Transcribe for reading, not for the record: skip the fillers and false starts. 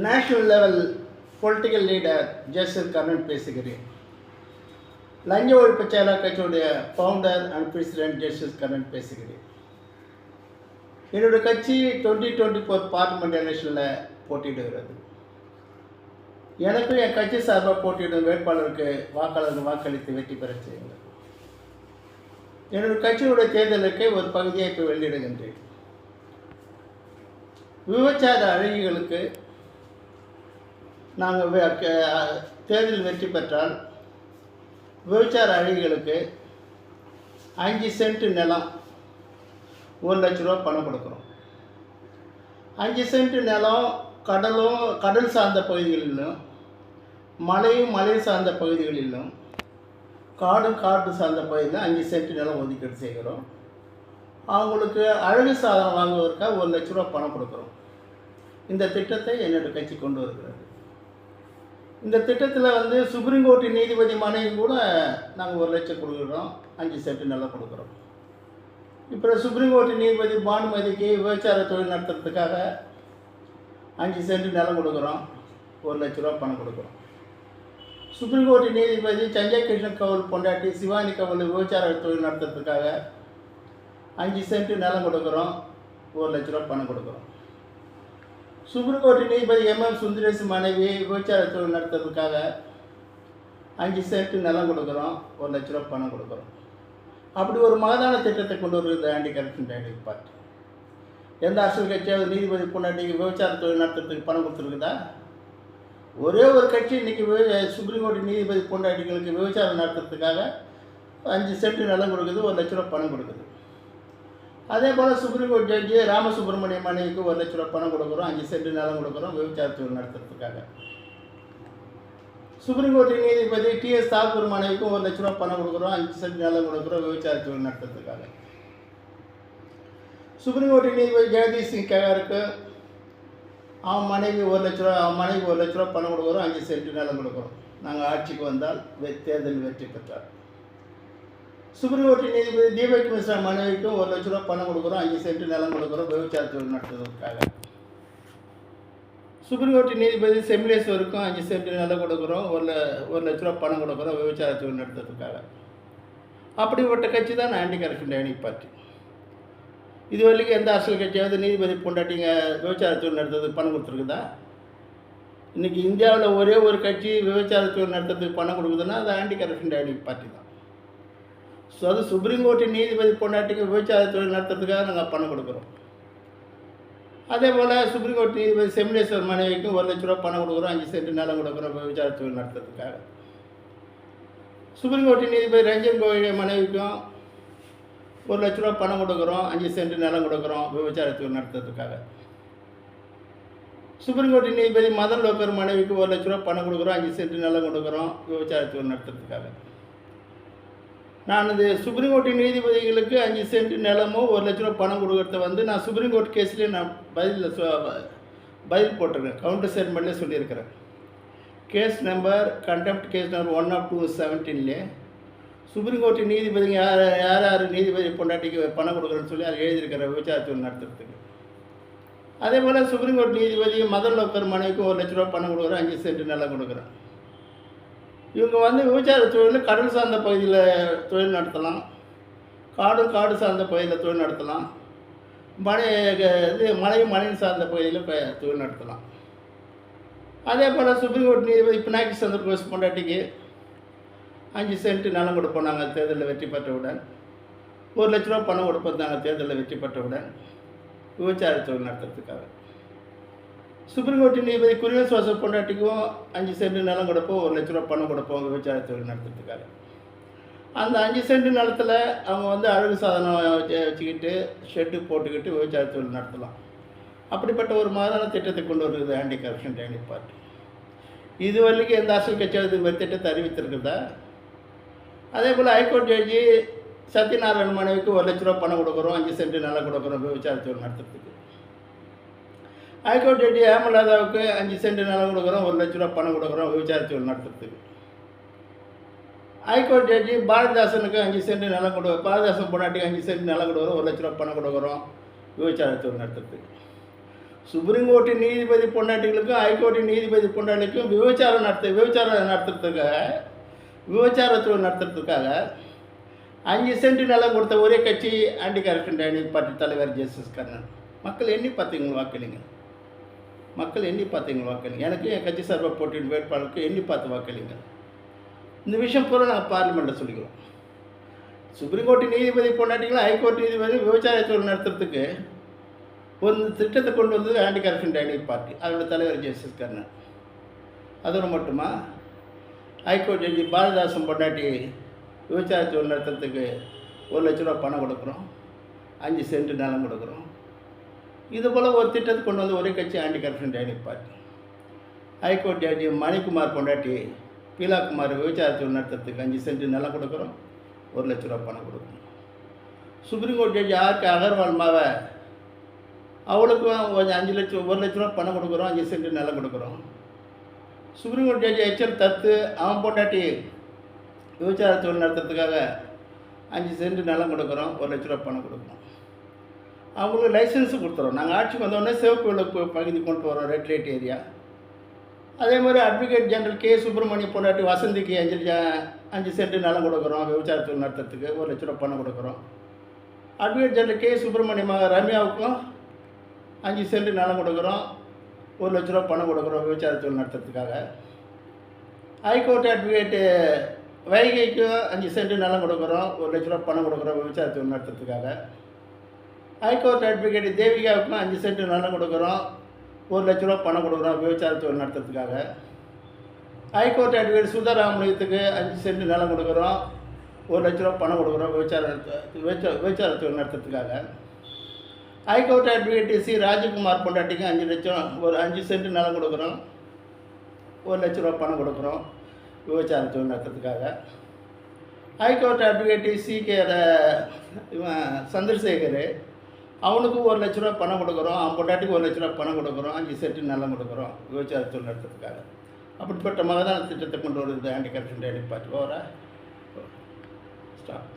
National level political leader justice Karnan பேசுகிறேன். லஞ்ச ஒழிப்பு செயலர் கட்சியுடைய founder and president justice Karnan பேசுகிறேன். என்னுடைய கட்சி 2024 பார்லிமெண்ட் எலெக்ஷனில் போட்டியிடுகிறது. எனக்கும் என் கட்சி சார்பாக போட்டியிடும் வேட்பாளருக்கு வாக்காளர்கள் வாக்களித்து வெற்றி பெற செய்யுங்கள். என்னுடைய கட்சியுடைய தேர்தலுக்கு ஒரு பகுதியை இப்போ வெளியிடுகின்றேன். விபச்சார அழகிகளுக்கு நாங்கள் தேர்தல் வெற்றி பெற்றால் விபச்சார அழகிகளுக்கு 5 சென்ட் நிலம் 1 லட்ச ரூபா பணம் கொடுக்குறோம். 5 சென்ட் நிலம் கடல் சார்ந்த பகுதிகளிலும் மலை சார்ந்த பகுதிகளிலும் காடு சார்ந்த பகுதியில் 5 சென்ட் நிலம் ஒதுக்கீடு செய்கிறோம். அவங்களுக்கு அழகு சாதனம் வாங்குவதற்காக 1 லட்ச ரூபா பணம் கொடுக்குறோம். இந்த திட்டத்தை என்னோடய கட்சி கொண்டு வருகிறது. இந்த திட்டத்தில் சுப்ரீம் கோர்ட்டு நீதிபதி மனைவி கூட நாங்கள் 1 லட்சம் கொடுக்குறோம், 5 சென்ட் நிலம் கொடுக்குறோம். இப்போ சுப்ரீம் கோர்ட்டு நீதிபதி பானுமதிக்கு விபச்சார தொழில் நடத்துறதுக்காக 5 சென்ட் நிலம் கொடுக்குறோம், 1 லட்ச ரூபா பணம் கொடுக்குறோம். சுப்ரீம் கோர்ட்டு நீதிபதி சஞ்சய் கிருஷ்ணன் கவுல் பொண்டாட்டி சிவானி கவுல் விபச்சார தொழில் நடத்துறதுக்காக 5 சென்ட் நிலம் கொடுக்குறோம், 1 லட்ச ரூபா பணம் கொடுக்குறோம். சுப்ரீம் கோர்ட்டு நீதிபதி எம்எம் சுந்தரேஷ் மனைவி விபச்சார தொழில் நடத்துறதுக்காக 5 சென்ட் நிலம் கொடுக்குறோம், 1 லட்ச ரூபா பணம் கொடுக்குறோம். அப்படி ஒரு மகதான திட்டத்தை கொண்டு வருகிறது ஆன்டி கரப்ஷன் டைனிங் பார்ட்டி. எந்த அரசியல் கட்சியாவது நீதிபதி பொண்டாட்டிக்கு விபச்சார தொழில் நடத்துறதுக்கு பணம் கொடுத்துருக்குதா? ஒரே ஒரு கட்சி இன்றைக்கி சுப்ரீம் கோர்ட்டு நீதிபதி பொண்டாட்டிகளுக்கு விபச்சாரம் நடத்துறதுக்காக 5 சென்ட் நிலம் கொடுக்குது, 1 லட்ச ரூபா பணம் கொடுக்குது. அதே போல் சுப்ரீம் கோர்ட் ஜட்ஜி ராமசுப்ரமணிய மனைவிக்கு 1 லட்ச ரூபா பணம் கொடுக்குறோம், 5 சென்ட் நிலம் கொடுக்குறோம் விபச்சார தொழில் நடத்துறதுக்காக. சுப்ரீம் கோர்ட்டு நீதிபதி டிஎஸ் தாக்கூர் மனைவிக்கும் 1 லட்ச ரூபா பணம் கொடுக்குறோம், 5 சென்ட் நிலம் கொடுக்குறோம் விபச்சார தொழில் நடத்துறதுக்காக. சுப்ரீம் கோர்ட்டு நீதிபதி ஜெகதீஷ் சிங் கேகாருக்கு அவன் மனைவி 1 லட்ச ரூபா அவன் 1 லட்ச ரூபா பணம் கொடுக்குறோம், 5 சென்ட் நிலம் கொடுக்குறோம். நாங்கள் ஆட்சிக்கு வந்தால் தேர்தல் வெற்றி பெற்றார். சுப்ரீம் கோர்ட்டு நீதிபதி தீபக் மிஸ்ரா மனைவிக்கும் 1 லட்ச ரூபா பணம் கொடுக்குறோம், 5 சென்ட் நிலம் கொடுக்குறோம் விபச்சார தொழில் நடத்துவதற்காக. சுப்ரீம் கோர்ட்டு நீதிபதி செம்லேஸ்வருக்கும் 5 சென்ட் நிலம் கொடுக்குறோம், 1 லட்ச ரூபா பணம் கொடுக்குறோம் விபச்சார தொழில் நடத்துறதுக்காக. அப்படிப்பட்ட கட்சி தான் ஆன்டி கரப்ஷன் டைனிங் பார்ட்டி. இது வரைக்கும் எந்த அரசியல் கட்சியாவது நீதிபதி பொண்டாட்டிங்க விபச்சார தொழில் நடத்துறதுக்கு பணம் கொடுத்துருக்குதா? இன்றைக்கி இந்தியாவில் ஒரே ஒரு கட்சி விபச்சார தொழில் நடத்துறதுக்கு பணம் கொடுக்குதுன்னா அது ஆன்டி கரப்ஷன் டைனிங் பார்ட்டி தான். ஸோ அது சுப்ரீம் கோர்ட்டு நீதிபதி பொண்டாட்டிக்கு விபச்சார தொழில் நடத்துறதுக்காக நாங்கள் பணம் கொடுக்குறோம். அதே போல் சுப்ரீம் கோர்ட் நீதிபதி செம்லேஸ்வர் மனைவிக்கும் 1 லட்ச ரூபா பணம் கொடுக்குறோம், 5 சென்ட் நிலம் கொடுக்குறோம் விபச்சார தொழில் நடத்துறதுக்காக. சுப்ரீம் கோர்ட்டு நீதிபதி ரஞ்சன் கோகோய் மனைவிக்கும் 1 லட்ச ரூபா பணம் கொடுக்குறோம், 5 சென்ட் நிலம் கொடுக்குறோம் விபச்சார தொழில் நடத்துறதுக்காக. சுப்ரீம் கோர்ட்டு நீதிபதி மதன் லோகர் மனைவிக்கு 1 லட்ச ரூபா பணம் கொடுக்குறோம், 5 சென்ட் நிலம் கொடுக்குறோம் விபச்சார தொழில் நடத்துறதுக்காக. நான் சுப்ரீம் கோர்ட்டு நீதிபதிகளுக்கு 5 சென்ட் நிலமும் 1 லட்ச ரூபா பணம் கொடுக்கறத நான் சுப்ரீம் கோர்ட் கேஸ்லேயே நான் பதில் போட்டிருக்கேன், கவுண்டர் ஸ்டேட்மெண்ட்லேயே சொல்லியிருக்கிறேன். Case number contempt case number 1/2/17 supreme court நீதிபதிங்க யார் நீதிபதி பொண்டாட்டிக்கு பணம் கொடுக்குறேன்னு சொல்லி அதை எழுதியிருக்கிற விபச்சார தொழில் நடத்துறதுக்கு. அதே போல் சுப்ரீம் கோர்ட் நீதிபதி மதன் லோக்கர் மனைவிக்கு 1 லட்ச ரூபா பணம் கொடுக்குறேன், 5 சென்ட் நிலம் கொடுக்குறேன். இவங்க விபச்சார தொழில் கடல் சார்ந்த பகுதியில் தொழில் நடத்தலாம், காடு சார்ந்த பகுதியில் தொழில் நடத்தலாம், மலை சார்ந்த பகுதியில் தொழில் நடத்தலாம். அதே போல் சுப்ரீம் கோர்ட் நீதிபதி பினாக்கி சந்திர கோஷ் பொண்டாட்டிக்கு 5 சென்ட் நிலம் கொடுப்போம் நாங்கள் தேர்தலில் வெற்றி பெற்றவுடன், 1 லட்ச ரூபா பணம் கொடுப்போம் நாங்கள் தேர்தலில் வெற்றி பெற்றவுடன் விபச்சார தொழில் நடத்துறதுக்காக. சுப்ரீம் கோர்ட்டு நீதிபதி குரியன் சோசப் பொண்டாட்டிக்கும் 5 சென்ட் நிலம் கொடுப்போம், 1 லட்ச ரூபா பணம் கொடுப்போம் விபச்சார தொழில் நடத்துறதுக்காக. அந்த 5 சென்ட் நிலத்தில் அவங்க அழகு சாதனம் வச்சுக்கிட்டு ஷெட்டு போட்டுக்கிட்டு விபச்சார தொழில் நடத்தலாம். அப்படிப்பட்ட ஒரு மாதான திட்டத்தை கொண்டு வருகிறது ஆன்டி கரப்ஷன் டைனிங் பார்ட்டி. இது வரைக்கும் எந்த அரசியல் கட்சியாவது இந்த திட்டத்தை அறிவித்திருக்குதா? அதே போல் ஹைகோர்ட் ஜட்ஜி சத்யநாராயண மனைவிக்கு 1 லட்ச ரூபா பணம் கொடுக்குறோம், 5 சென்ட் நிலம் கொடுக்குறோம் விபச்சார தொழில் நடத்துறதுக்கு. ஹைகோர்ட் ஜட்ஜி ஹேமலதாவுக்கு 5 சென்ட் நிலம் கொடுக்குறோம், 1 லட்ச ரூபா பணம் கொடுக்குறோம் விபச்சார தொழில் நடத்துறதுக்கு. ஹைகோர்ட் ஜட்ஜி பாரதிதாசனுக்கு 5 சென்ட் நிலம் பாரதிதாசன் பொண்டாட்டிக்கு 5 சென்ட் நிலம் கொடுக்குறோம், 1 லட்ச ரூபா பணம் கொடுக்குறோம் விபச்சார தொழில் நடத்துறதுக்கு. சுப்ரீம் கோர்ட்டு நீதிபதி பொண்டாட்டிகளுக்கும் ஹைகோர்ட்டு நீதிபதி பொண்டாட்டிகளுக்கும் விபச்சாரம் நடத்துறதுக்காக 5 சென்ட் நிலம் கொடுத்த ஒரே கட்சி ஆன்டி கரப்ஷன் டைனிங் பார்ட்டி தலைவர் ஜஸ்டிஸ் கர்ணன். மக்கள் எண்ணி பார்த்தீங்களா வாக்களிங்க. எனக்கு என் கட்சி சார்பாக போட்டியின் வேட்பாளருக்கு எண்ணி பார்த்து வாக்களிங்க. இந்த விஷயம் பூரா நாங்கள் பார்லிமெண்ட்டில் சொல்லிக்கிறோம். சுப்ரீம் கோர்ட்டு நீதிபதி பொண்டாட்டிகளும் ஹைகோர்ட் நீதிபதி விபச்சாரத்தோடு நடத்துறதுக்கு ஒரு திட்டத்தை கொண்டு வந்தது ஆன்டி கரப்ஷன் டைனிங் பார்ட்டி, அதோட தலைவர் ஜஸ்டிஸ் கர்ணன். அதோடு மட்டுமா, ஹைகோர்ட் ஜட்ஜி பாரதிதாசன் பொண்டாட்டி விபச்சாரத்தோடு நடத்துறதுக்கு 1 லட்ச ரூபா பணம் கொடுக்குறோம், 5 சென்ட் நிலம் கொடுக்குறோம். இதுபோல் ஒரு திட்டத்தை கொண்டு வந்து ஒரே கட்சி anti corruption dining party. High court ஜட்ஜி மணிக்குமார் பொண்டாட்டி பீலாகுமார் விபச்சாரத்தோடு நடத்துறதுக்கு 5 சென்ட் நிலம் கொடுக்குறோம், 1 லட்ச ரூபா பணம் கொடுக்குறோம். சுப்ரீம் கோர்ட் ஜட்ஜி ஆர்கே அகர்வால் மாவை அவளுக்கும் 1 லட்ச ரூபா பணம் கொடுக்குறோம், 5 சென்ட் நிலம் கொடுக்குறோம். சுப்ரீம் கோர்ட் ஜட்ஜி எச்எல் தத்து அவன் பொண்டாட்டி விபச்சாரத்தோடு நடத்துறதுக்காக 5 சென்ட் நிலம் கொடுக்குறோம், 1 லட்ச ரூபா பணம் கொடுக்குறோம். அவங்களுக்கு லைசன்ஸு கொடுத்துறோம். நாங்கள் ஆட்சிக்கு வந்தோடனே சிவப்பு விளக்கு பகுதி கொண்டு வரோம், ரெட் லைட் ஏரியா. அதே மாதிரி அட்வொகேட் ஜெனரல் கே சுப்பிரமணிய பொண்டாட்டி வசந்திக்கு 5 சென்ட் நிலம் கொடுக்குறோம், விபச்சாரத்தோடு நடத்துறதுக்கு 1 லட்ச ரூபா பணம் கொடுக்குறோம். அட்வொகேட் ஜெனரல் கே சுப்பிரமணிய மக ரம்யாவுக்கும் 5 சென்ட் நிலம் கொடுக்குறோம், 1 லட்ச ரூபா பணம் கொடுக்குறோம் விபச்சாரத்தோடு நடத்துறதுக்காக. ஹைகோர்ட் அட்வொகேட்டு வைகைக்கும் 5 சென்ட் நிலம் கொடுக்குறோம், 1 லட்ச ரூபா பணம் கொடுக்குறோம் விபச்சாரத்தோடு நடத்துறதுக்காக. ஹைகோர்ட் அட்வொகேட் தேவிகாவுக்கும் 5 சென்ட் நிலம் கொடுக்குறோம், 1 லட்ச ரூபா பணம் கொடுக்குறோம் விபச்சாரத்தோடு நடத்துறதுக்காக. ஹைகோர்ட் அட்வொகேட் சுந்தராமலிங்கத்துக்கு 5 சென்ட் நிலம் கொடுக்குறோம், 1 லட்ச ரூபா பணம் கொடுக்குறோம் விபச்சாரத்தோடு நடத்துறதுக்காக. ஹைகோர்ட் அட்வொகேட் சி ராஜகுமார் பொண்டாட்டிக்கு 5 சென்ட் நிலம் கொடுக்குறோம், 1 லட்ச ரூபா பணம் கொடுக்குறோம் விபச்சாரத்தோடு நடத்துறதுக்காக. High court advocate C K Chandrasekhar அவனுக்கு 1 லட்ச ரூபா பணம் கொடுக்குறோம், அவன் பொண்டாட்டிக்கு 1 லட்ச ரூபா பணம் கொடுக்குறோம், 5 சென்ட் நிலம் கொடுக்குறோம் விபச்சாரத்தோடு நடத்துறதுக்காக. அப்படிப்பட்ட மகதான திட்டத்தை கொண்டு வருது ஆன்டி கரப்ஷன் டைனிங் பார்ட்டி. ஓவரா ஸ்டாப்.